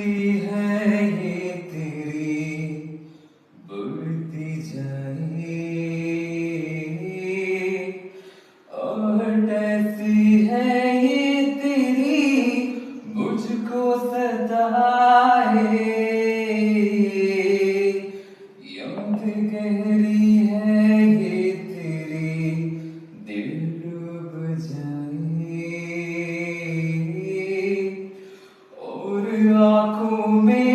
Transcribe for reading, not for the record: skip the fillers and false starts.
है ये तेरी बढ़ती जाए और ऐसी है ये तेरी मुझको सताए। याद गहरी है ये तेरी दिल डूब जाए और आँखों में